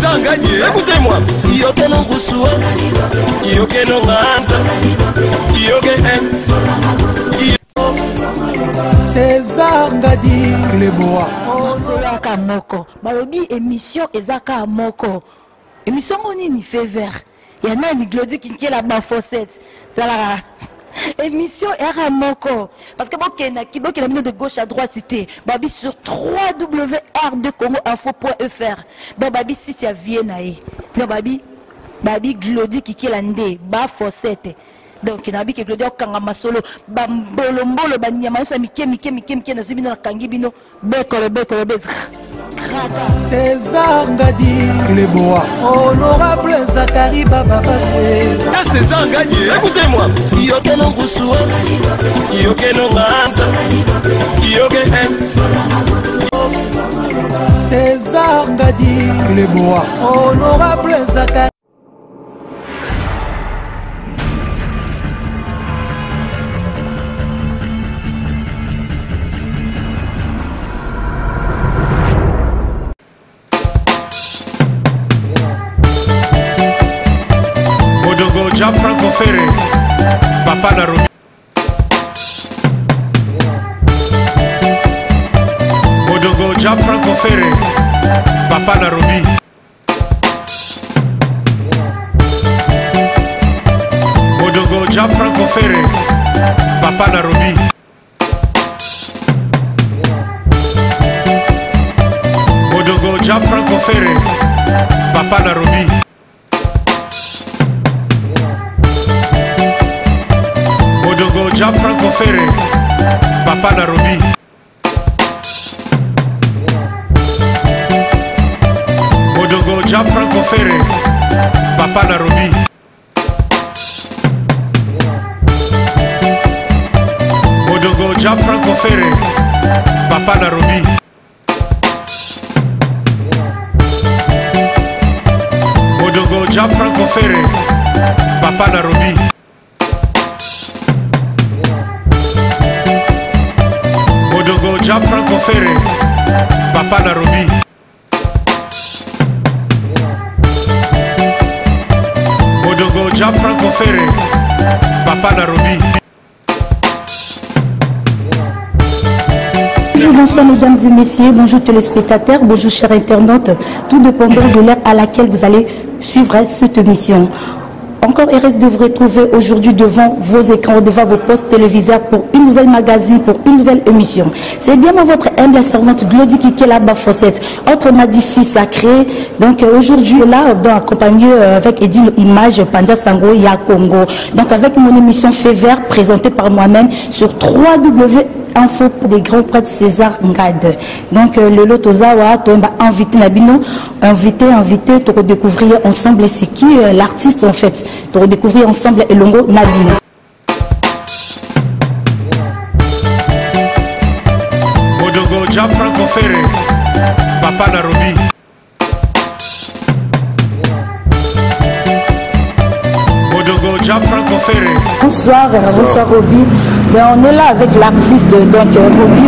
Écoutez-moi. César Ngadi Clébois. Solaka moko. Balobi émission ezaka moko. Émission on ni fait vert. Il y en a une glodie qui est là-bas fossette. Émission era moko. Parce que bon de gauche à droite c'était babi sur www.r2congo-info.fr. Donc babi si c'est Viennae. Donc babi glodie qui est là ba fossette. Donc nabi ke glodie okanga masolo bambolo banyama so mike na zibino na kangibino bekolo César Ngadi Clébois. Honorable Zakari Baba Baswe. César Ngadi, écoutez-moi. César Ngadi Clébois. Honorable Zakari. Franco Ferre, Papa Narobi. Odogo Franco Ferre, Papa Narobi. Odogo Franco Ferre, Papa Narobi. Odogo Franco Ferre, Papa Narobi. Franco Ferre, Papa Narobi. Odogo Franco Ferre, Papa Narobi. Odogo Franco Ferre, Papa Narobi. Odogo Franco Ferre, Papa Narobi. Franco Ferre, Papa Narobi. Odogo Franco Ferre, Papa Narobi. Bonjour, bonsoir mesdames et messieurs, bonjour téléspectateurs, bonjour chers internautes, tout dépendant de l'heure à laquelle vous allez suivre cette émission. Encore RS de vous retrouver aujourd'hui devant vos écrans, devant vos postes téléviseurs pour une nouvelle magazine, pour une nouvelle émission. C'est bien votre humble servante Glodie Kikelaba Fossette, autre madifi sacré. Donc aujourd'hui là, accompagné avec Edine Image Panda Sango Ya Congo. Donc avec mon émission Fait Vert présentée par moi-même sur www.info des grands prêtres César Ngad. Donc le lot Ozawa, on va inviter Nabino, invité, pour redécouvrir ensemble c'est qui l'artiste en fait. Pour découvrir ensemble Elongo Nabino. Odogo Franco Ferre, Papa Narobi. Odogo Franco Ferre. Bonsoir Roby. Ben, on est là avec l'artiste donc Roby.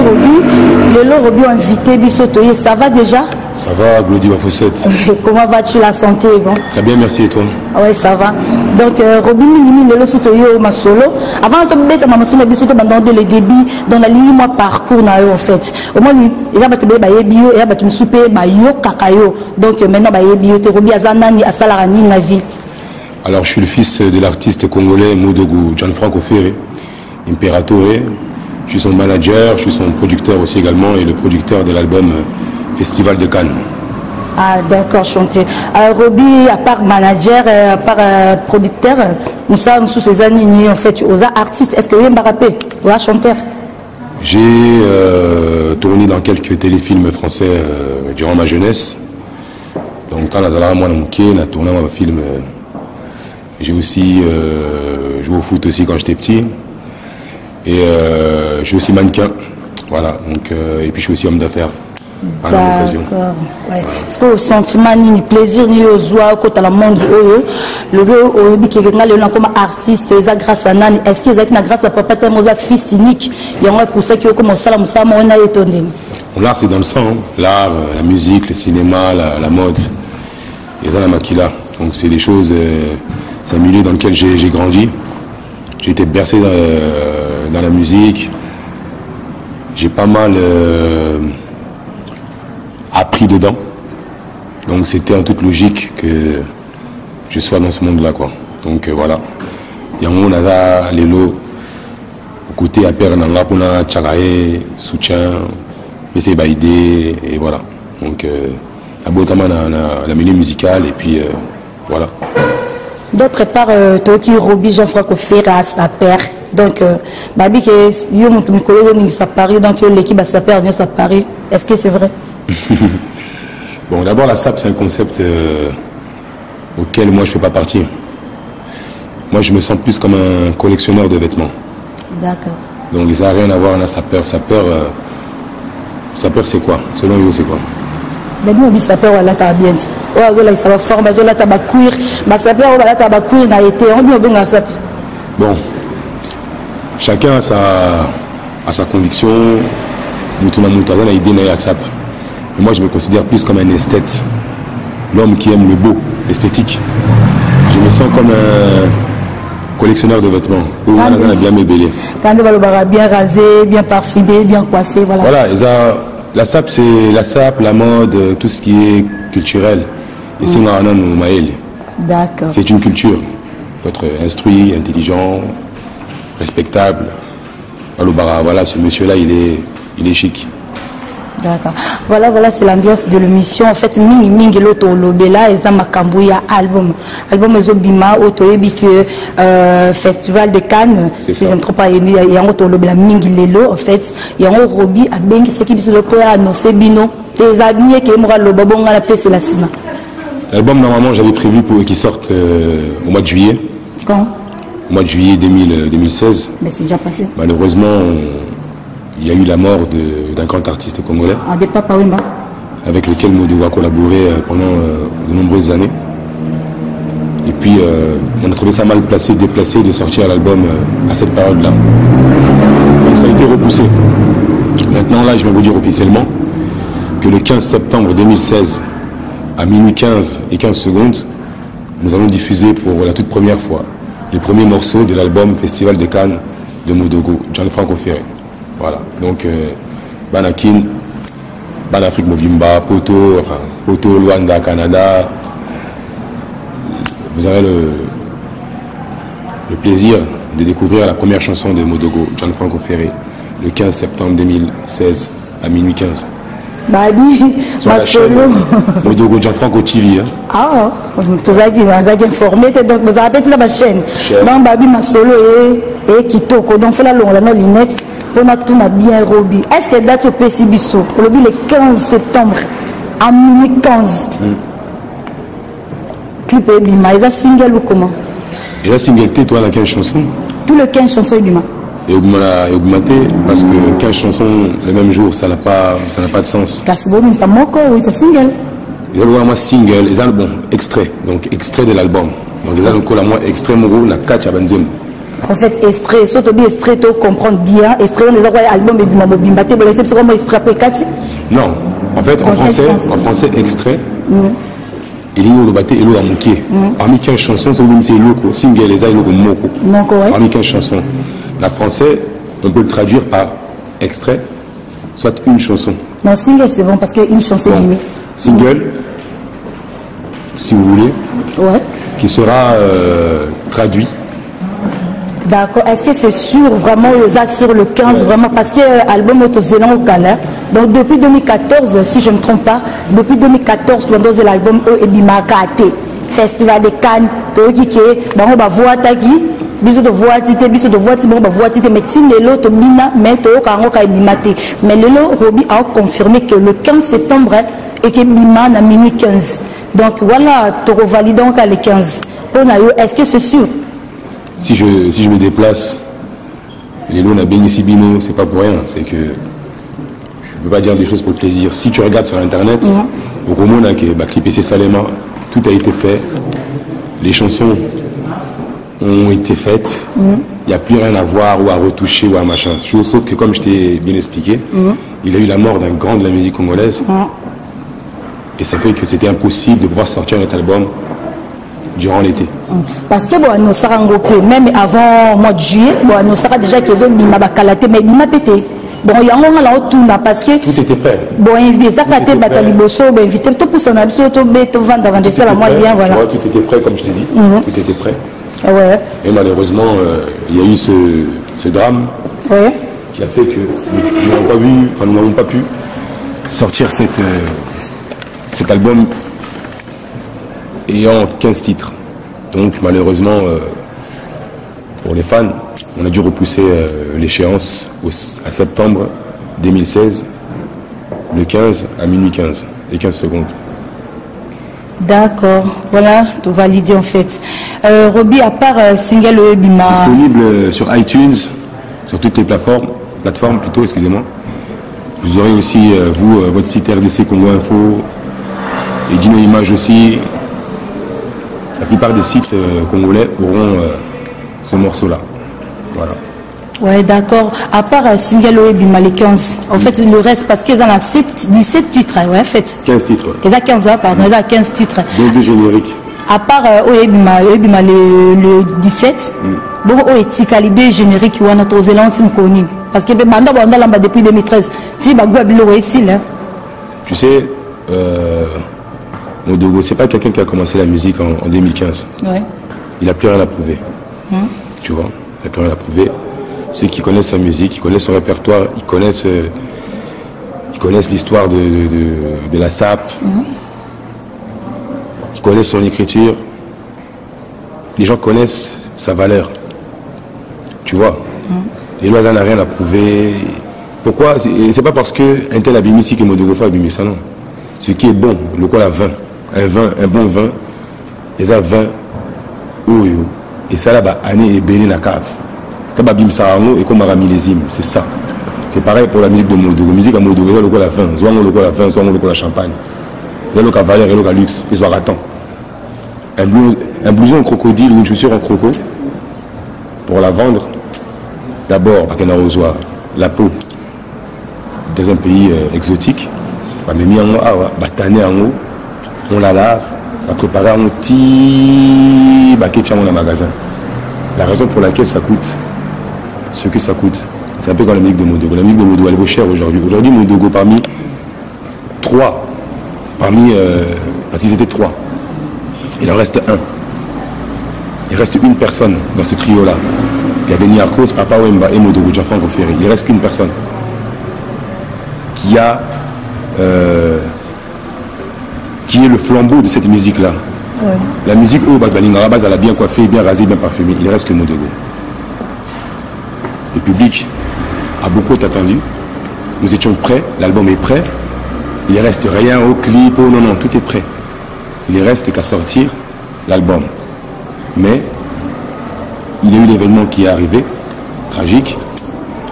Roby invité Bissotoye. Ça va déjà? Ça va, Glodie Fossette. Comment vas-tu, la santé? Bon. Très bien, merci, et toi? Oui, ça va. Donc, Roby Minimi, le Sotoyo, ma solo. Avant de mettre ma solo, dans le débit, dans la ligne, moi, parcours, en fait. Au moins, il y a des bio, il y a des soupé, yo, kakayo. Donc, maintenant, bio, Roby Azanani, Asalarani, Navi. Alors, je suis le fils de l'artiste congolais Modogo Gianfranco Ferre, Imperatore. Je suis son manager, je suis son producteur aussi également et le producteur de l'album Festival de Cannes. Ah d'accord, chanté. Roby, à part manager, à part producteur, nous sommes sous ces années en fait aux artistes. Est-ce que vous avez rappé ou un chanteur? J'ai tourné dans quelques téléfilms français durant ma jeunesse. Donc dans la Zala, moi, on a tourné un film. J'ai aussi joué au foot aussi quand j'étais petit. Et je suis aussi mannequin. Voilà. Donc, et puis je suis aussi homme d'affaires. D'accord. Ouais. Est-ce que le sentiment, ni le plaisir, ni le joie, quand le monde, le qui est comme artiste, grâce à Nani, est-ce qu'ils ont grâce à papa, t'es mon fils cynique, il y a pour ça qui est comme ça, on a étonné. L'art, c'est dans le sang. L'art, la musique, le cinéma, la mode. et dans la maquila. Donc c'est des choses, c'est un milieu dans lequel j'ai grandi. J'ai été bercé dans la musique. J'ai pas mal appris dedans. Donc c'était en toute logique que je sois dans ce monde-là, quoi. Donc voilà. Il y a un moment, on a les lots côté à perdre dans la pona, tchagaé, soutien, essayer d'aider, et voilà. Donc notamment la milieu musical, et puis voilà. D'autre part, Toki Roby Jean-François Ferré à sa père. Donc, Babi, que yo mon collègue à Paris, donc l'équipe à sa père vient à Paris. Est-ce que c'est vrai? Bon, d'abord, la SAP, c'est un concept auquel moi je ne fais pas partie. Moi, je me sens plus comme un collectionneur de vêtements. D'accord. Donc, ça n'a rien à voir avec sa peur. Sa peur, c'est quoi? Selon vous, c'est quoi? Ben nous, on dit sa peur, là, t'as bien dit. Oh, là, ça va former, là, t'as cuir. Ma sa peur, là, t'as cuir, n'a été. On dit, on bien sa peur. Bon, chacun a sa conviction. Moutouazan a idée à SAP. Et moi, je me considère plus comme un esthète. L'homme qui aime le beau, l'esthétique. Je me sens comme un collectionneur de vêtements. On a bien mébélé. Quand on va bien rasé, bien parfumé, bien coiffé, voilà. Voilà, la SAP, c'est la SAP, la mode, tout ce qui est culturel. Et c'est D'accord. C'est une culture. Il faut être instruit, intelligent, respectable. Voilà, ce monsieur-là, il est chic. D'accord. Voilà, c'est l'ambiance de l'émission. En fait, Mingi Loto Lobela et Zamakambuya album. Album Zobima, Otoebik, Festival de Cannes. Si je ne me trompe pas, il y a un autre Lobela Mingi Lelo, en fait. Il y a un Robi à Bengi, ce qui dit le poids à Nosebino. Les amis qui aiment le babon à la paix, c'est la cima. L'album, normalement, j'avais prévu qu'il sorte au mois de juillet. Quand? Au mois de juillet 2016. Mais c'est déjà passé. Malheureusement, il y a eu la mort d'un grand artiste congolais. Avec lequel Modogo a collaboré pendant de nombreuses années. Et puis, on a trouvé ça mal placé, déplacé de sortir l'album à cette période-là. Donc ça a été repoussé. Maintenant, là, je vais vous dire officiellement que le 15 septembre 2016, à minuit 15 et 15 secondes, nous allons diffuser pour la toute première fois les premiers morceaux de l'album Festival de Cannes de Modogo, Gianfranco Ferré. Voilà, donc Banakin, Banafrique Mobimba, Poto, Luanda, Canada. Vous aurez le plaisir de découvrir la première chanson de Modogo, Gianfranco Ferré, le 15 septembre 2016 à minuit 15. Babi, sur la chaîne Modogo Gianfranco TV. Ah, vous avez informé, donc vous avez dit la chaîne. Babi, ma solo et Kitoko, donc fait la longue, la lunette. On a tout bien Roby. Est-ce que date au PCBisso le 15 septembre à minuit 15 clip Ebima, il y a single ou comment? Il y a single, toi, la 15 chansons? Tous les 15 chansons Ebima. Et augmenté parce que 15 chansons le même jour, ça n'a pas de sens. C'est bon, c'est moko, oui, c'est single. Il y a vraiment single, les albums, extrait, donc extrait de l'album. Donc les albums, moi, extrait, mon la 4 à Benzem. En fait, extrait, surtout bien extrait, tu comprends bien. Extrait, on les a album et bimamo bimbate, mais c'est comment extrait après 4? Non, en fait, en français, extrait. Il y a le baté et l'eau à manquer. Parmi 15 chansons, c'est le single, les aïeux, moko. Parmi 15 chansons. La français, on peut le traduire par extrait, soit une chanson. Non, single, c'est bon parce qu'une chanson est limite. Single, si vous voulez, qui sera traduit. D'accord. Est-ce que c'est sûr vraiment sur le 15 vraiment parce que l'album Autozélan au Calais. Donc depuis 2014, si je ne me trompe pas, depuis 2014, pendant l'album Ebima Kate, Festival de Cannes, Toki, on va voir Tagi, bisous de voitité, bon, va voitité, mais si l'autre bina, mais mais le Roby a confirmé que le 15 septembre et que Bima na minuit 15. Donc voilà, tu revalides donc à les 15. Est-ce que c'est sûr? Si je me déplace, les lots n'a béni Sibino, c'est pas pour rien, c'est que je ne peux pas dire des choses pour le plaisir. Si tu regardes sur internet, au Romona, clip et Salema, tout a été fait, les chansons ont été faites, il n'y a plus rien à voir ou à retoucher ou à machin. Sauf que comme je t'ai bien expliqué, il a eu la mort d'un grand de la musique congolaise. Et ça fait que c'était impossible de pouvoir sortir notre album durant l'été. Parce que bon, nous serons même avant le mois de juillet, bon, nous serons déjà qu'ils ont mis ma bacalate, mais il m'a pété. Bon, il y a un moment là où tout n'a parce que. Tout était prêt. Bon, invité Zakate Bataliboso, ben invité tout pour son absurde, tout bête, vendre avant de faire la moyenne, voilà. Tout était prêt, comme je t'ai dit. Tout était prêt. Ouais. Et malheureusement, il y a eu ce drame qui a fait que nous n'avons pas vu, enfin nous n'avons pas pu sortir cet album ayant 15 titres. Donc malheureusement, pour les fans, on a dû repousser l'échéance à septembre 2016, le 15 à minuit 15 et 15 secondes. D'accord, voilà, tout validé en fait. Roby, à part single Ebima. Disponible sur iTunes, sur toutes les plateformes plutôt, excusez-moi. Vous aurez aussi, votre site RDC Congo Info et Dino Images aussi. La plupart des sites congolais auront ce morceau-là. Voilà. Ouais, d'accord. À part single Ebima, les 15. En fait, le reste, parce qu'ils ont 17 titres, ouais, en fait. 15 titres. Ouais. Ils ont 15 ans, pardon, ils ont 15 titres. Donc deux génériques. À part Ebima le 17, bon, c'est l'idée générique qui est aux Élandes connu. Parce que depuis 2013, tu sais, tu sais, Modogo, c'est pas quelqu'un qui a commencé la musique en 2015. Ouais. Il n'a plus rien à prouver. Tu vois, il n'a plus rien à prouver. Ceux qui connaissent sa musique, qui connaissent son répertoire, ils connaissent l'histoire de la SAP, ils connaissent son écriture. Les gens connaissent sa valeur. Tu vois, les lois n'ont rien à prouver. Pourquoi? C'est pas parce qu'un tel abîme ici que Modogo fait abîmer ça, non. Ce qui est bon, le quoi, un bon vin, les a 20 euros. Et ça là-bas, année est belé na cave. Tababim Sarano et comme un millésime, c'est ça. C'est pareil pour la musique de Modogo. La musique à Modogo, c'est le quoi la fin, soit on le quoi la fin, soit on le quoi la champagne. C'est le quoi valeur et le quoi luxe, et soit ratant. Un blouson en crocodile ou une chaussure en croco, pour la vendre, d'abord, parce qu'on a reçoit la peau dans un pays exotique, on la lave, on va préparer un petit baquet de magasin. La raison pour laquelle ça coûte ce que ça coûte, c'est un peu comme la musique de Modogo. La musique de Modogo, elle vaut cher aujourd'hui. Aujourd'hui, Modogo, parce qu'ils étaient 3, il en reste un. Il reste une personne dans ce trio-là. Il y avait Niarkos, Papa Wemba et Modogo, Gianfranco Ferry. Il reste qu'une personne qui est le flambeau de cette musique-là. Ouais. La musique, elle a bien coiffé, bien rasé, bien parfumé. Il ne reste que Modogo. Le public a beaucoup attendu. Nous étions prêts, l'album est prêt. Il ne reste rien au clip, non, tout est prêt. Il ne reste qu'à sortir l'album. Mais il y a eu l'événement qui est arrivé, tragique,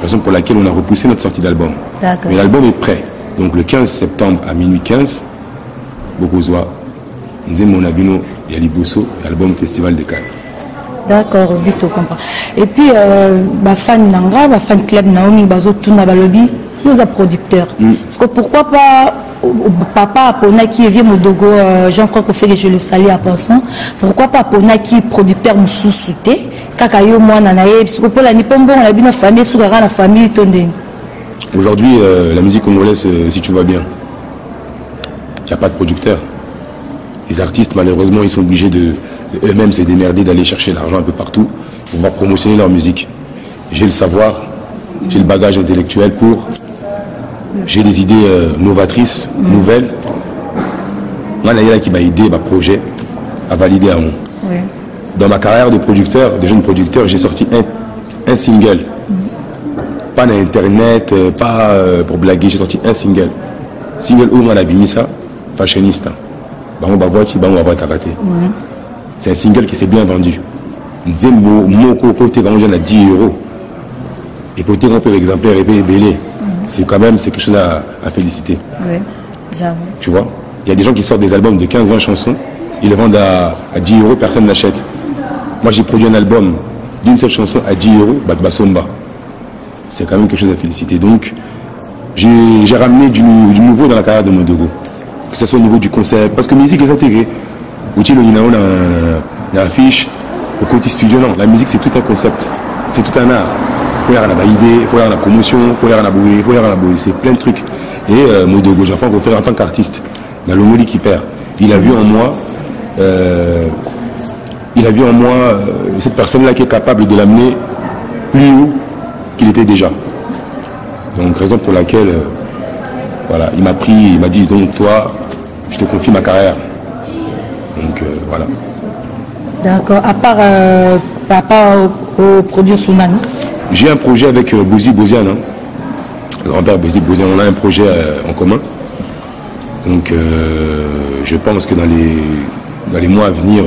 raison pour laquelle on a repoussé notre sortie d'album. Mais l'album est prêt. Donc le 15 septembre à minuit 15, Bokozwa, Nzemo Nabino et Aliboso, album Festival de Cannes. D'accord, vite on comprend. Et puis, fan Nanga, fan club Naomi, Bazo Tuna Balobi, nous sommes producteurs. Parce que pourquoi pas Papa Pona qui est vieux Modogo, Jean-François Ferry, je le salue à passant. Pourquoi pas Pona qui est producteur Moussoussouté, Kakayo Moananaye, parce que pour la Nipombo, on a bien une famille, Sougara, la famille Tondé. Aujourd'hui, la musique congolaise, si tu vas bien, il n'y a pas de producteur. Les artistes, malheureusement, ils sont obligés de eux-mêmes se démerder, d'aller chercher l'argent un peu partout pour pouvoir promotionner leur musique. J'ai le savoir, j'ai le bagage intellectuel j'ai des idées novatrices, nouvelles. Moi, il y a qui m'a aidé, ma projet, à valider à moi. Oui. Dans ma carrière de producteur, de jeune producteur, j'ai sorti un single. Pas dans Internet, pas pour blaguer, j'ai sorti un single. Single où on a mis ça, fashionista. C'est un single qui s'est bien vendu. Nzembo, Moko, côté quand on a 10 euros. Et côté on peut exemplaire et payer belé. C'est quand même quelque chose à féliciter. Oui, j'avoue. Tu vois, il y a des gens qui sortent des albums de 15-20 chansons, ils le vendent à 10 euros, personne n'achète. Moi j'ai produit un album d'une seule chanson à 10 euros, Batbasomba. C'est quand même quelque chose à féliciter. Donc j'ai ramené du nouveau dans la carrière de Modogo. que ce soit au niveau du concept, parce que la musique est intégrée. Outil le Inao dans l'affiche, au côté studio, non, la musique c'est tout un concept, c'est tout un art. Il faut y avoir une idée, il faut y avoir la promotion, il faut y avoir la bouée, il faut y avoir la bouée, c'est plein de trucs. Et Modogo Jean-Franck Offeré en tant qu'artiste, dans le Moli qui perd, il a vu en moi, cette personne-là qui est capable de l'amener plus haut qu'il était déjà. Donc raison pour laquelle, voilà, il m'a pris, il m'a dit donc toi, je te confie ma carrière. Donc voilà. D'accord. À part papa au produire Sunan. J'ai un projet avec Bozi Bozian, hein. Le grand-père Bozi Bozian, on a un projet en commun. Donc je pense que dans les mois à venir,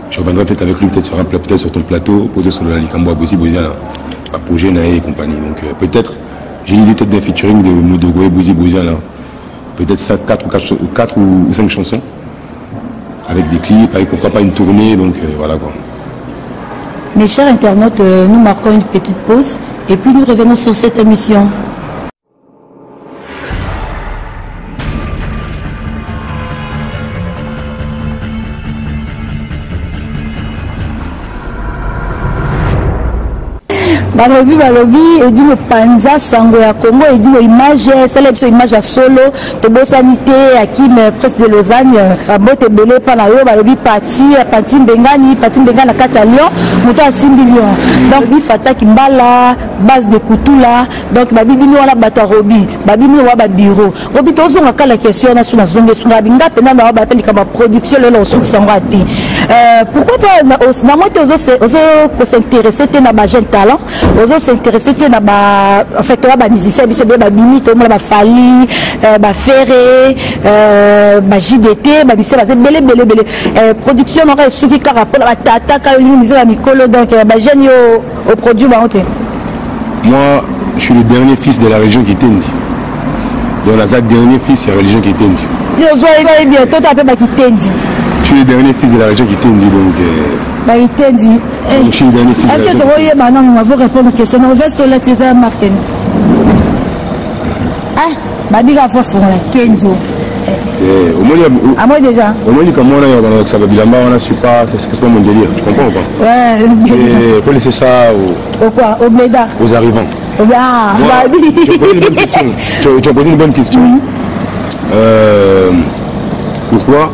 je reviendrai peut-être avec lui, peut-être sur ton plateau, posé sur le Likambo à Bozi Bozian, un projet Naé et compagnie. Donc peut-être, j'ai l'idée peut-être d'un featuring de Modogo et Bozi Bozian, peut-être 4 ou 5 chansons. Avec des clips, avec pourquoi pas une tournée, donc voilà quoi. Mes chers internautes, nous marquons une petite pause et puis nous revenons sur cette émission. Balobi et dit le panza sango ya Congo et dit image célèbre image à solo de bosanité à qui presque de Lausanne bote belé pa na yo balobi parti Mbengani na kati ya Lyon moto à 6 millions donc bi fata kimbala base de Kutula donc babi bino wana bato robi babi bino wa ba bureau robi tozo ngaka la question na suna zonge sunga binga pena na ba peli kama production le sur sango ati pourquoi pas na moto ozo s'intéresser na ba jeune talent ozo s'intéresser na ba en fait toi ba musicien biso ba bini to ba Fali ba Ferré ba JDT ba biso ba belé production n'aurait souki ka rapport ba tata ka une musique à mikolo donc ba jeune yo au produit ba hote. Moi je suis le dernier fils de la région qui Tendi. Donc la dernier fils de la région qui Tendi. Yo zo bien toi tu appelles ba qui Tendi. Je suis le dernier fils de la région qui Tendi donc je suis le dernier fils. Est-ce que tu voyez maintenant, on va vous répondre aux questions. On va se la César Martin. Ah, Babi va faire Kenzo. À moi déjà. Au moins, comme on a ça va bien, c'est pas mon délire. Tu comprends ou pas? Ouais. Il faut laisser ça au quoi? Au blédard. Aux arrivants. Ah, Babi. Tu as posé une bonne question. Pourquoi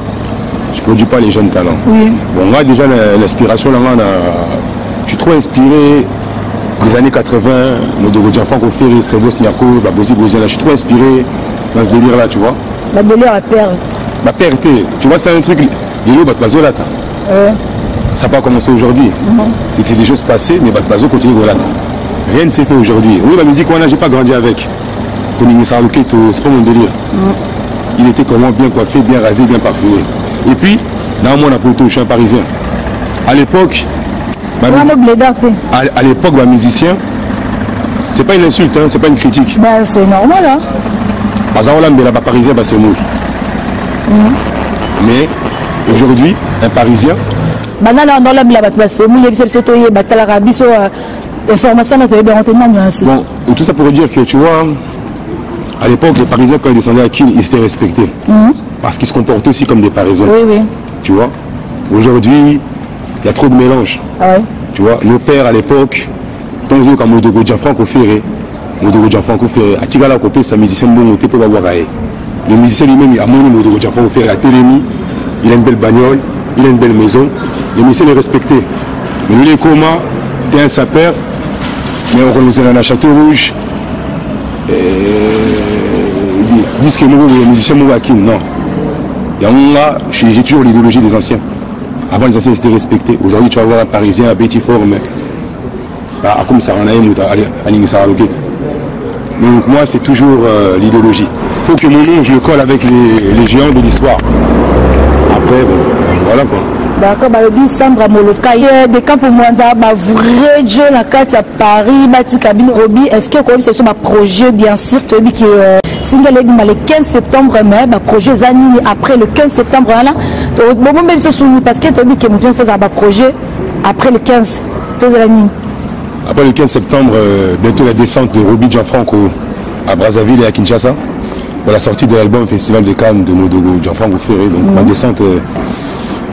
je ne produis pas les jeunes talents? Oui. Bon, moi, déjà, l'inspiration, là, je suis trop inspiré des années 80, Modogo Jean-Franck Offeré, Srebos Niako, Bozi Bozian, là, je suis trop inspiré dans ce délire-là, tu vois. Ma délire à père. Ma père, tu vois, c'est un truc, ça n'a pas commencé aujourd'hui. C'était des choses passées, mais Batbazo continue de l'atteindre. Rien ne s'est fait aujourd'hui. Oui, la musique, je n'ai pas grandi avec. C'est pas mon délire. Il était comment, bien coiffé, bien rasé, bien parfumé. Et puis, dans mon apôtre, je suis un Parisien. À l'époque, ma musicien, c'est pas une insulte, hein, c'est pas une critique. Ben, c'est normal, hein. Parce que Parisien, c'est moi. Mais aujourd'hui, un Parisien. Bon, tout ça pour dire que tu vois, à l'époque, les Parisiens, quand ils descendaient à Kin, ils étaient respectés. Parce qu'ils se comportaient aussi comme des Parisiens. Oui, oui. Tu vois, aujourd'hui, il y a trop de mélange. Ah ouais. Tu vois, nos pères à l'époque, tant que comme Modogo Jean-Franck Offeré, à Tigala Kopé, c'est un musicien bon, on peut pas voir. Le musicien lui-même, il a mon Modogo Jean-Franck Offeré à Télémi, il a une belle bagnole, il a une belle maison, le musicien est respecté. Mais nous, les comas, t'es un sapeur, mais on connaît dans la Château Rouge, ils disent que nous, les musiciens, nous, non. J'ai toujours l'idéologie des anciens. Avant, les anciens étaient respectés. Aujourd'hui, tu vas voir un Parisien à Bétifor, mais comme ça, on a un donc moi, c'est toujours l'idéologie. Il faut que mon nom, je le colle avec les géants de l'histoire. Après, bon, voilà quoi. D'accord, Sandra Moloka, des camps pour moi, vrai Dieu, la carte à Paris, Bati Cabine Robi, est-ce que c'est sur ma projet, bien sûr, qui single le 15 septembre, mais projet Zanini après le 15 septembre, là, bon, même ce soumis, parce que Tobi qui est fait un projet après le 15, après le 15 septembre, bientôt la descente de Robi Gianfranco à Brazzaville et à Kinshasa. pour la sortie de l'album Festival de Cannes de Modogo Gianfranco Ferré, donc ma descente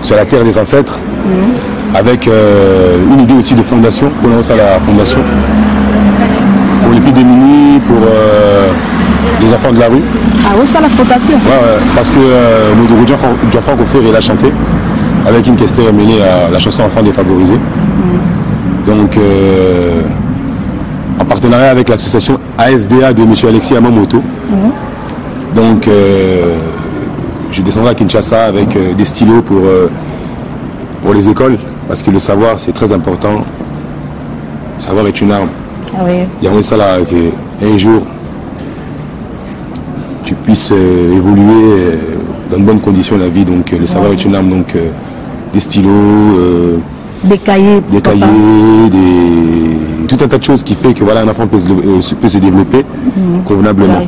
sur la terre des ancêtres, avec une idée aussi de fondation, pour lancer la fondation, pour les plus démunis, pour les enfants de la rue. Ah oui, c'est la fondation. Parce que Modogo Gianfranco Ferré l'a chanté, avec une question mêlée à la chanson Enfants défavorisés. Donc, en partenariat avec l'association ASDA de M. Alexis Yamamoto. Donc, je descendrai à Kinshasa avec des stylos pour les écoles, parce que le savoir, c'est très important. Le savoir est une arme. Ah oui. Il y a ça là, qu'un jour, tu puisses évoluer dans de bonnes conditions de la vie. Donc, le savoir est une arme. Donc, des stylos, des cahiers, tout un tas de choses qui fait que voilà, un enfant peut se développer convenablement.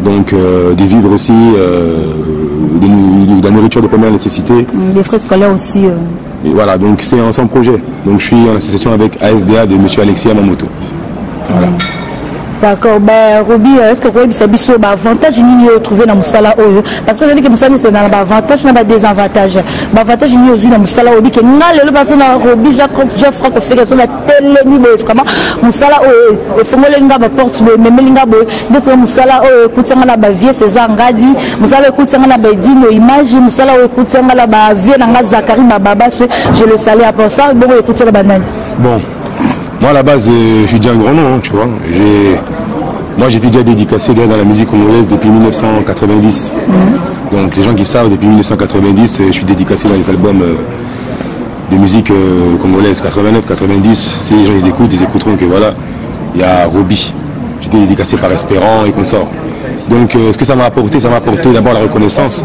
Donc des vivres aussi, de la nourriture de première nécessité. Des frais scolaires aussi. Et voilà, donc c'est un sans projet. Donc je suis en association avec ASDA de M. Alexis Yamamoto. Voilà. D'accord, ben Roby, est-ce que vous avez un avantage à trouver dans le Moussala? Parce que vous avez dit que Moussala c'est un avantage, un désavantage. L'avantage est dans le Moussala, que nous avons personne Roby, je ferai qu'on fait sur la télé niveau vraiment. Moussala, il faut que les porte, mais les gars, de Moussala, écoute, on a vie, c'est Zangadi, Moussala, écoute, on a dit image, Moussala, écoute, on a vie, on a Zakari, Baba, je le salue après ça, bon, écoute, la banane. Bon. Moi à la base, je suis déjà un grand nom, hein, tu vois. Moi j'étais déjà dédicacé dans la musique congolaise depuis 1990. Donc les gens qui savent, depuis 1990, je suis dédicacé dans les albums de musique congolaise 89, 90. Si les gens les écoutent, ils écouteront que voilà, il y a Roby. J'étais dédicacé par Espérant et consorts. Donc ce que ça m'a apporté d'abord la reconnaissance.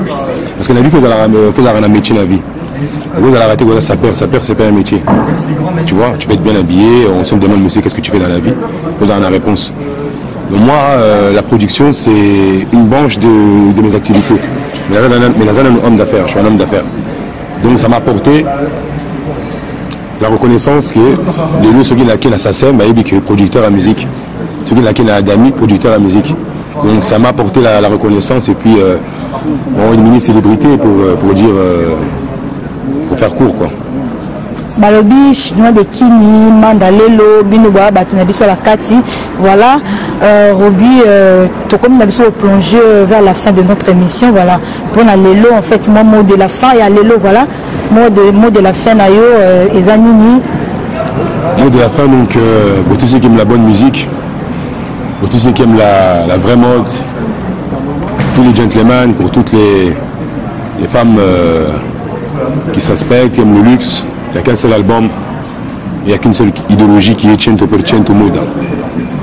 Parce que la vie, il faut avoir un métier dans la vie. Vous allez arrêter, ça perd, c'est pas un métier. Tu vois, tu peux être bien habillé, on se demande monsieur qu'est-ce que tu fais dans la vie, il faut avoir la réponse. Donc moi, la production c'est une branche de mes activités. Mais là, je suis un homme d'affaires, je suis un homme d'affaires. Donc ça m'a apporté la reconnaissance que les lieux ceux qui n'ont qu'un assassin, que producteur à musique. Ceux qui n'ont qu'un adami, producteur à musique. Donc ça m'a apporté la reconnaissance et puis une mini-célébrité pour dire... pour faire court quoi. Balobi, chinois de Kini, Mandalelo, Binoba, Batunabiso la Kati. Voilà, Roby, tout comme nous avons plongé vers la fin de notre émission. Voilà, pour la Lelo, en fait, moi, mot de la fin, il y a Lelo, voilà. Mot de la fin, Nayo, Ezanini. Mot de la fin, donc, pour tous ceux qui aiment la bonne musique, pour tous ceux qui aiment la vraie mode, tous les gentlemen, pour toutes les femmes. Qui se respectent, qui aiment le luxe. Il n'y a qu'un seul album, il n'y a qu'une seule idéologie qui est Cento per Cento Moda.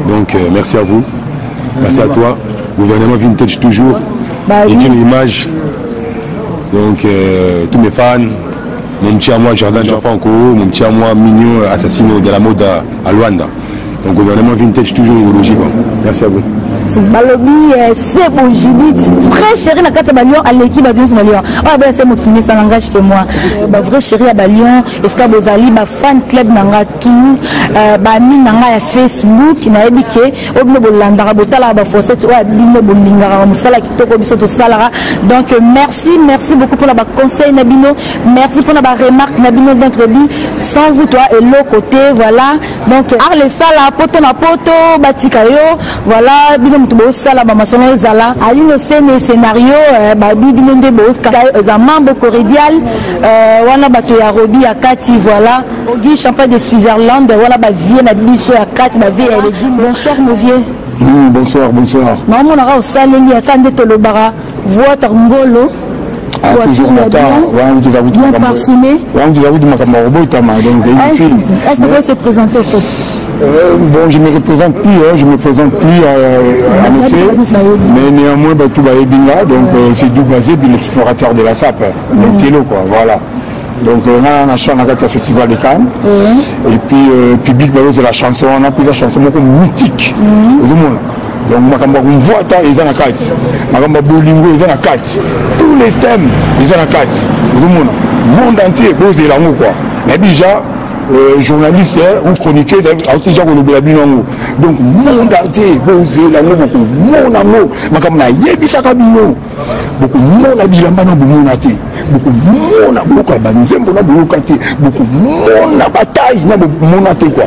Donc merci à vous, merci à toi. Gouvernement Vintage toujours, et une image. Donc tous mes fans, mon petit à moi Jardin Gianfranco, mon petit à moi Mignon Assassino de la mode à Luanda. Donc gouvernement Vintage toujours idéologie. Bon. Merci à vous. Balobi, c'est bon, Judith. Vrai chéri, na kata Balion, à l'équipe à Dieu, ah ben c'est mon kiné, ça n'engage que moi. Vrai chéri à Balion, est-ce que vous allez, fan club nanga tout, mi nanga ya Facebook, na ebike, obno bolandara botala ba fossette, bino bolingara musala kitoko biso to salara. Donc merci beaucoup pour la conseil Nabino, merci pour la remarque Nabino donc sans vous toi et l'autre côté, voilà. Donc arle sala poto na poto batikayo, voilà bino sala bamasono ezala ali no scénario babi dinende bo za mambo cordial wana bato ya Roby ya Kati voilà Ogi champagne de Switzerland voilà ba vie na biso ya Kati ba vie elle dit bonsoir mon vieux. Bonsoir. Maman na ra osaleli atande to lobara voix ngolo. Toujours bien parfumé. Est-ce que vous pouvez se présenter? Bon, je ne me représente plus, en effet, mais néanmoins, tout va être là, donc c'est Doubazé, l'explorateur de la SAP, donc Télo, quoi, voilà. Donc on a chanté à un festival de Cannes, et puis public, c'est la chanson, on a plusieurs chansons beaucoup mythiques, donc makamba kumvuata eza na kati makamba bolingo eza na kati tous les thèmes eza na kati monde entier pose la ngo quoi mais déjà journaliste ou chroniqueur aussi genre le bilabino donc monde entier posé la beaucoup mon amour makamna yebisaka bino beaucoup mon abilamba na bumonate beaucoup mon abuka banzembo na bulukate beaucoup mon bataille na bumonate quoi.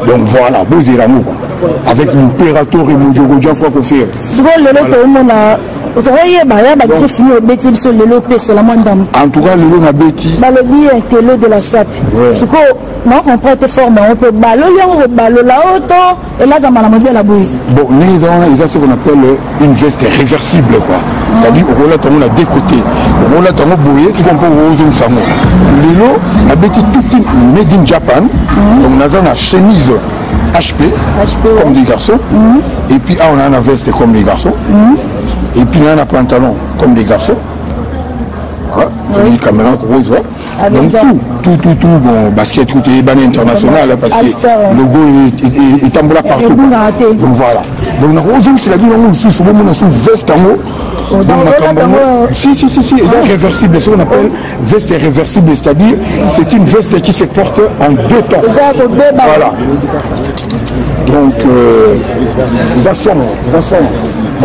Donc voilà, vous irez à nous avec l'impérateur et mon Diogo Diafra qu'on fait. En tout cas, le lot n'a bêti. Le lot de la SAP. Non, on peut être formé, on peut ballot la auto et là dans la modèle à bouille. Bon, nous avons ce qu'on appelle une veste réversible quoi. C'est-à-dire au relais on a deux côtés. Au relais on a bouillé, tout comprend aux zones samo. Le lot a bêti tout made in Japan. Donc nous avons la chemise HP comme des garçons. Et puis on a une veste comme des garçons. Et puis on a un pantalon comme des garçons. Voilà, une caméra rose, ouais. Donc tout, bon, basket, tout est banné international parce que le logo est en blanc partout. Donc voilà. Donc la rose, c'est la vie, on sous veste en haut. Si, c'est réversible, c'est ce qu'on appelle veste réversible, c'est-à-dire c'est une veste qui se porte en deux temps. Voilà. Donc, ça sonne.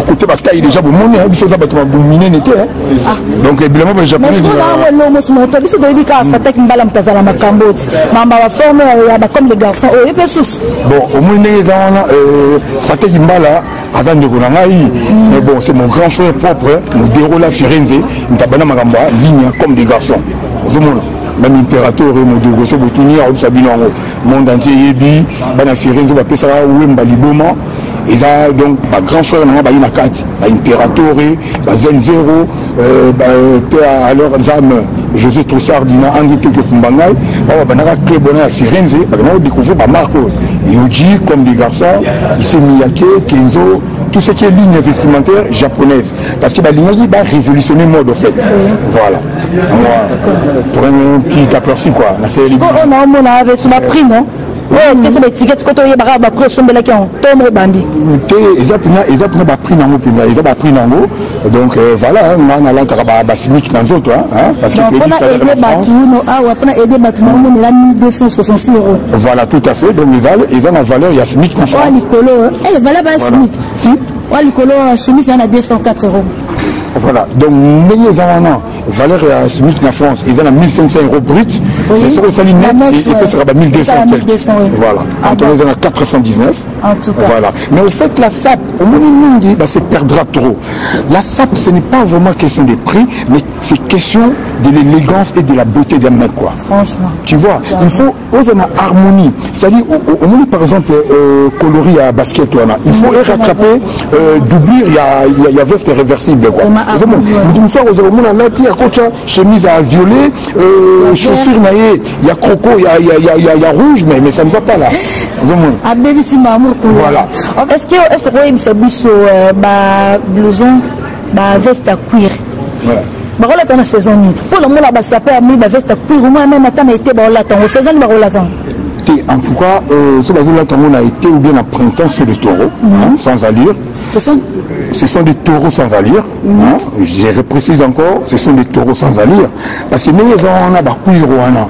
Côté bataille déjà pour mon nez, ça va dominer n'était. Donc évidemment les japonais. Comme les garçons. Bon, au moins les gens Fatek Mbala avant de Gonangaï, mais bon c'est mon grand frère propre, nous déroule à Firenze, nous tabana magamba ligne comme des garçons. Même impérateur et mon dogo so botuni a obsabino monde entier yebi bana Firenze ba pesa wemba liboma. Et là, donc, ma grand frère, il y a une carte, impérateur, Zen Zéro, à leurs âmes, José Troussard, Dina, Andy Toko Kumbangai, on a Clébonnet à Firenze, on a découvert Marco, Yoji, comme des garçons, ici Miyake, Kenzo, tout ce qui est ligne vestimentaire japonaise. Parce que la ligne va révolutionner le mode, en fait. Voilà. Pour un petit aperçu, quoi. On a sur la prix, non? Oui, est-ce que c'est les tickets que tu as après son bel accueil tombe bambi. Ils ont pris dans le donc voilà, on a la chimique dans les autres parce que on a aidé on a 1266 €. Voilà, tout à fait. Donc ils ont la valeur il y a chimique dans France. Eh voilà ba chimique. Si. Ouais, le chemise il y a 204 €. Voilà, donc les gens valeur à SMIC en France, ils ont 1500 € brut, mais sur le salaire net, il peut se rabattre 1200 €. Voilà, entre les gens 419. En tout cas. Voilà, mais au fait, la SAP, au moment où bah, c'est perdra trop. La SAP, ce n'est pas vraiment question de prix, mais c'est question de l'élégance et de la beauté d'un mec, quoi. Franchement. Tu vois, il faut oser une harmonie. C'est-à-dire, au moment par exemple, coloris à basket, il faut rattraper, doubler, il y a veste réversible, quoi. Une fois, on a chemise à violet, chaussures naïe, il y a croco, il y a rouge, mais ça ne va pas là. Voilà. Est-ce que vous avez ce blouson, veste à cuir? Voilà. Dans la saison, pour le moment, ça peut amener la veste à cuir, moi même attends, été la saison, en tout cas, ce on a été ou bien à printemps sur les taureaux, sans allure. Ce sont des taureaux sans allure. Je reprécise encore, ce sont des taureaux sans allure. Parce que nous, on a Bakouirouana.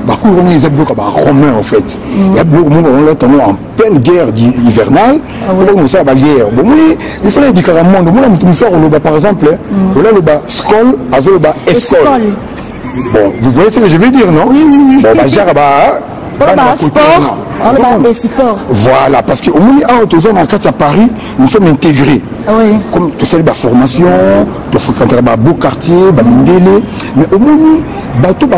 Bakouirouana, ils ont beaucoup de romains en fait. Il y a beaucoup de monde en pleine guerre hivernale. Nous sommes en guerre. Il faut dire qu'à un monde, par exemple, on a le bas Skol, le bas Escol. Bon, vous voyez ce que je veux dire, non? Oui. Sport. Voilà, parce qu'au moment où à Paris, nous sommes intégrés. Comme tu sais, la formation, tu fréquentes beau quartier, Mindele, mais au moment où tu as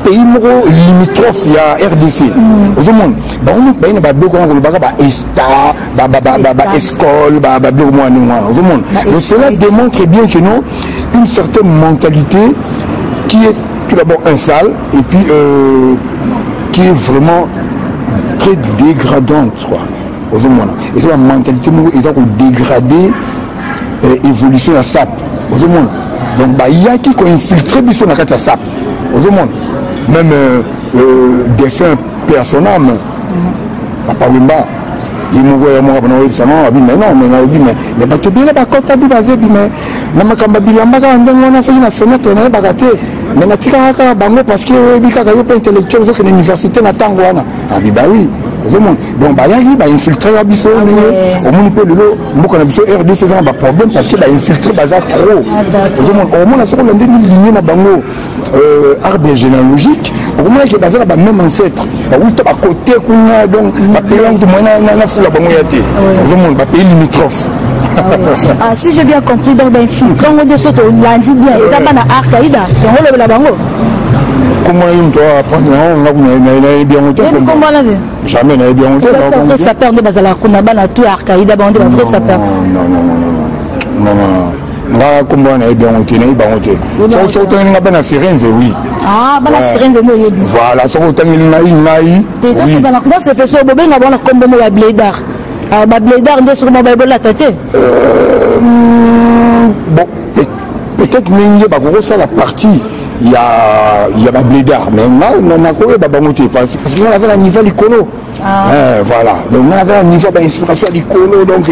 pays limitrophe, il y a RDC. Au monde, on a beaucoup donc cela démontre bien que nous, une certaine mentalité qui est tout d'abord un sale et puis qui est vraiment très dégradante quoi. Et c'est la mentalité ils ont dégradé évolution à SAP. Donc il y a qui ont infiltré sur la carte SAP. Même des fins personnels, Papa Wimba, il me voit moi pendant le salon mais non mais pas te bien pas quand tu vas mais na makamba bilamba ka ndenge on a fait une fenêtre na bagate mais na tika ka bango parce que bika ka yo pas intellectuel aux universités na tango wana abi bah oui donc bah yaki bah infiltrer la biso au monde peut le moko na biso RDC ça ba problème parce que bah infiltrer baza trop au monde na soko ndé ligne na bango arbre généalogique au moins que baza ba même ancêtre ba wuta ba côté kuna donc ba pays tout moyen na fula bango yate au monde ba pays limitrophe. Ah, si j'ai bien compris, donc infiltrant de ce lundi bien et d'abord na Arcaïda et on le la bango. Comment une toi apprendre on a bien monté comment là jamais n'a bien monté vrai sapeur de bazala kuna bana tout Arcaïda ba on va vrai sapeur non nga comment on a bien monté na ba monté so to nga bana Firenze oui ah bana Firenze no yebi voilà so to nga ngai te to c'est bana dans ce perso bobe nga bona comme mo la blédard ah ba blédard de sur mo ba la tête bon peut-être ninge ba ko ça la partie il y a ma blédard mais on a quoi bah monter parce que on avait un niveau d'icolo voilà donc on avait un niveau d'inspiration d'icolo donc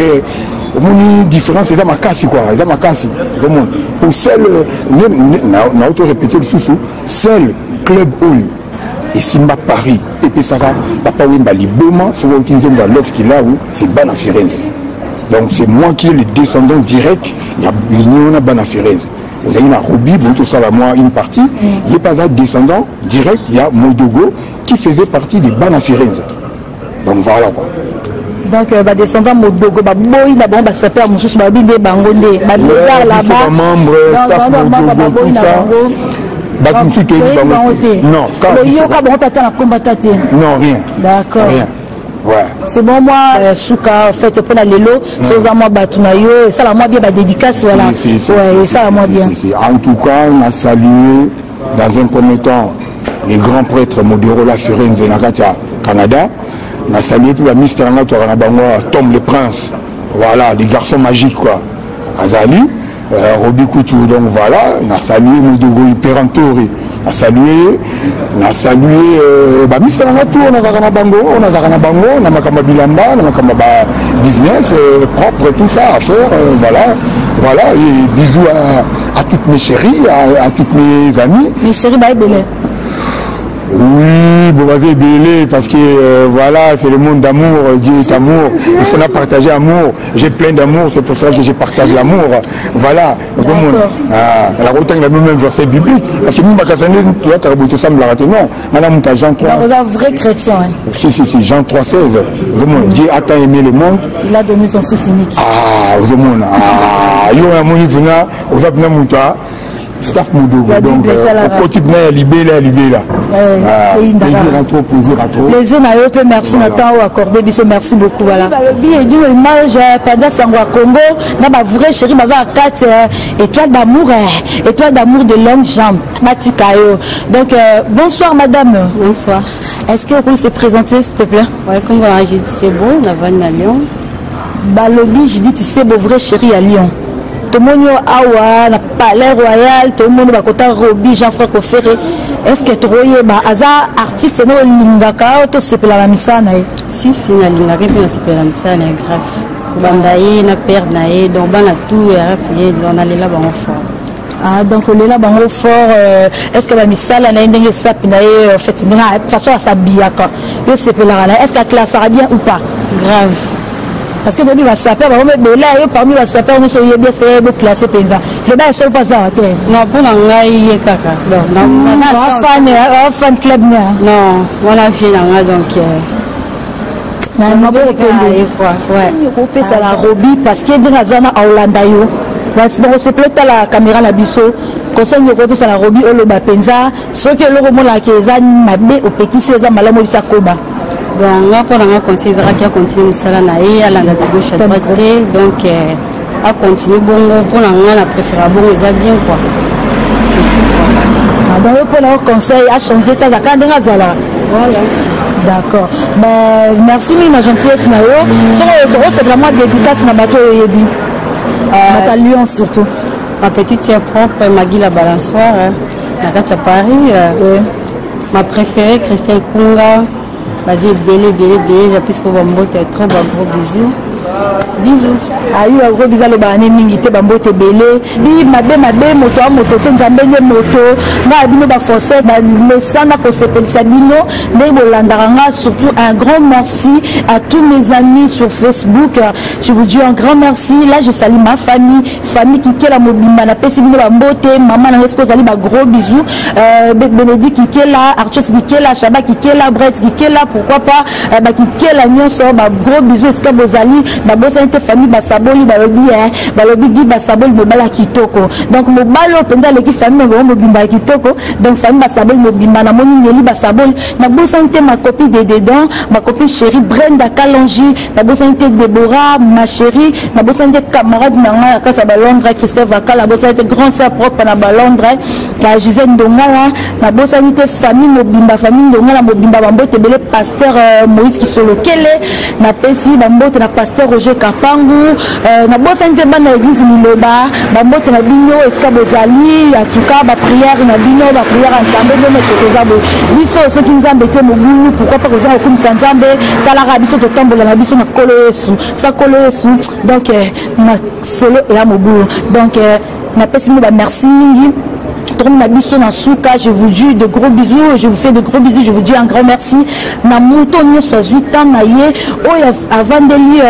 au moins différence c'est ma casse quoi c'est ma casse vraiment pour celle na auto répéter le sous seul club Hall et Simba Paris et puis ça va papa Wimba Liboma sur le 15e dans l'offre qu'il a où c'est Bana Firenze donc c'est moi qui est le descendant direct il y a l'union Bana Firenze. Vous avez une Roby, tout ça, moi, une partie. Il n'est pas un descendant direct, il y a Modogo qui faisait partie des Bana Firenze. Donc voilà quoi. Donc, bah, descendant Modogo, bah, boy, là, bon, bah, ça perd mon souci, bah, bindé, bangondé, bah, là-bas. Membre, staff Modogo, tout ça. Bah, tu me suis dit, non, non, rien. D'accord. Rien. Ouais. C'est bon, moi, Souka, en fait, pour la Lelo, c'est moi, Batunayo, et ça, la moi bien, dédicace, voilà. Ouais, et ça, la moi bien. En tout cas, on a salué, dans un premier temps, les grands prêtres Modérola Firenze Nakatia, Canada. On a salué tout la mystère Tom le Prince, voilà, des garçons magiques, quoi. Azali, Roby Koutou, donc voilà, on a salué Modogo Imperantori. On a salué Mr. Nagatou, on a Zagana Bango, on a Makamba Bilamba, on a Makamba business propre, tout ça à faire, voilà, et bisous à toutes mes chéries, à toutes mes amies. Mes chéries, bah, belé. Oui, bon, vas-y, belé, parce que voilà, c'est le monde d'amour, Dieu est amour, il faut partager amour, j'ai plein d'amour, c'est pour ça que je partage l'amour, voilà, la route a le même verset biblique, parce que nous, tu vois, tu as tout ça, non, madame, tu as Jean 3. Vous êtes un vrai chrétien, hein. Si, Jean 3,16, vraiment, Dieu a tant aimé le monde. Il a donné son fils unique. Ah, vraiment, il y a un monde, vous avez un staff Modogo, donc au petit na libé là plaisir à trop plaisir na yo pe merci na temps accordé biso merci beaucoup voilà et du image pendant Sangwa Congo na ba vrai chéri ba 4 étoiles d'amour de longue jambe Matikayo donc bonsoir madame. Bonsoir. Est-ce que vous pouvez se présenter s'il te plaît? Ouais, comme voilà, j'ai dit c'est beau la vanne à Lyon. Balobi j'ai dit c'est beau vrai chéri à Lyon. Tout le monde a un palais royal, tout le monde a un Roby, Jean-Franck Ferré. Est-ce que tu as un artiste qui a un peu la misane? Si, il y a un peu la misane, grave. Bandaye, na père nae, donc ban la tout et raffié, on allait là-bas fort. Ah donc on est là-bas fort. Est-ce que la misane a une sape nae fait de façon à s'habiller quand? Je sais pas là. Est-ce qu'elle classe bien ou pas? Grave. Parce que depuis la sapeur, parmi la sapeur, nous sommes bien classés paysan. Le bain est seul pas ça. Non, pour l'angaï, kaka. Non, fan club. Non, on a fait l'angaï donc. Non, ouais. Ça la Roby parce qu'il y a des gens à Hollande. Donc c'est peut-être la caméra la biso. Conseil de copier ça la Roby au loba penza. Ce que le roman la kézan mabé au péki si les amalamo bisa koba. Donc, on a conseillé à continuer à la gauche à droite. Donc, à continuer pour la préférable, on les a bien quoi. C'est tout. Donc, pour leur conseil, à changer ta voilà. D'accord. Ben, merci, ma gentillesse. C'est vraiment dédicace dans le bateau Yebi. À Lyon surtout. Ma petite sœur propre, Magui la balançoire, à Paris. Ma préférée, Christelle Kunga. Vas-y, belé, j'appuie pour Bambote, trop gros bisous. Bisous. Aïe, gros bisous, le bané mingité, Bambote belé. Bi, mabe, moto, tenzambene moto. Na abino ba forcé, na mesana ko sepel sabino. Nebo landaranga, surtout un grand merci à tous mes amis sur Facebook. Je vous dis un grand merci. Là, je salue ma famille qui est la mobimba, na pesibino Bambote, maman na resko zali ba gros bisous. Bénédicte qui est là, Arthur qui est là, Chaba qui est là, Brett qui est là, pourquoi pas, qui est là, nyonso, ba gros bisous, est-ce que vous allez, ba bosa inte famille ba saboli ba lobi ba lobi gi ba saboli mobala kitoko. Donc mobalo penda le ki famille ngo mobimba kitoko. Donc famille ba saboli mobimba na moni ngeli ba saboli. Na bosa inte ma copine de dedans, ma copine chérie Brenda Kalonji, na bosa inte Deborah, ma chérie, na bosa inte camarade na kata ba Londres, Christophe Vakala, na bosa inte grand sœur propre na ba Londres, la Gisèle Ndongala, na bosa inte famille mobimba, famille Ndongala mobimba Bambote belé pasteur Moïse qui solo kele, na pesi Bambote na pasteur Roger Kapangu, na bosa inte bana église Miloba, Bambote na bino eska bozali, en tout cas ba prière na bino, ba prière ensemble de mettre kozabo. Biso ceux qui nous embêtent mobulu, pourquoi pas kozabo comme sanzambe, kala biso to tambola na biso na kolo Yesu, sa kolo Yesu. Donc na solo et à mobulu. Donc na pesi mo ba merci mingi. Je vous dis de gros bisous, je vous fais de gros bisous, je vous dis un grand merci. Na mouton soit 8 ans naie, avant de lire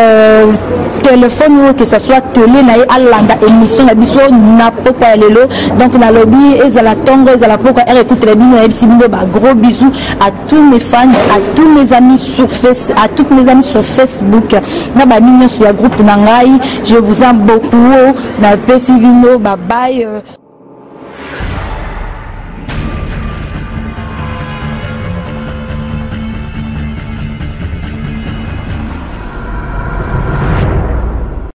téléphone que ça soit télé naie alanda émission na biso na pokwa lelo. Donc na lobby et la tongo et la pokwa écoute les bino et ba gros bisous à tous mes fans, à tous mes amis sur Facebook, à toutes mes amis sur Facebook. Na ba mignon sur la groupe nangai, je vous aime beaucoup. Na pesi vino, bye bye.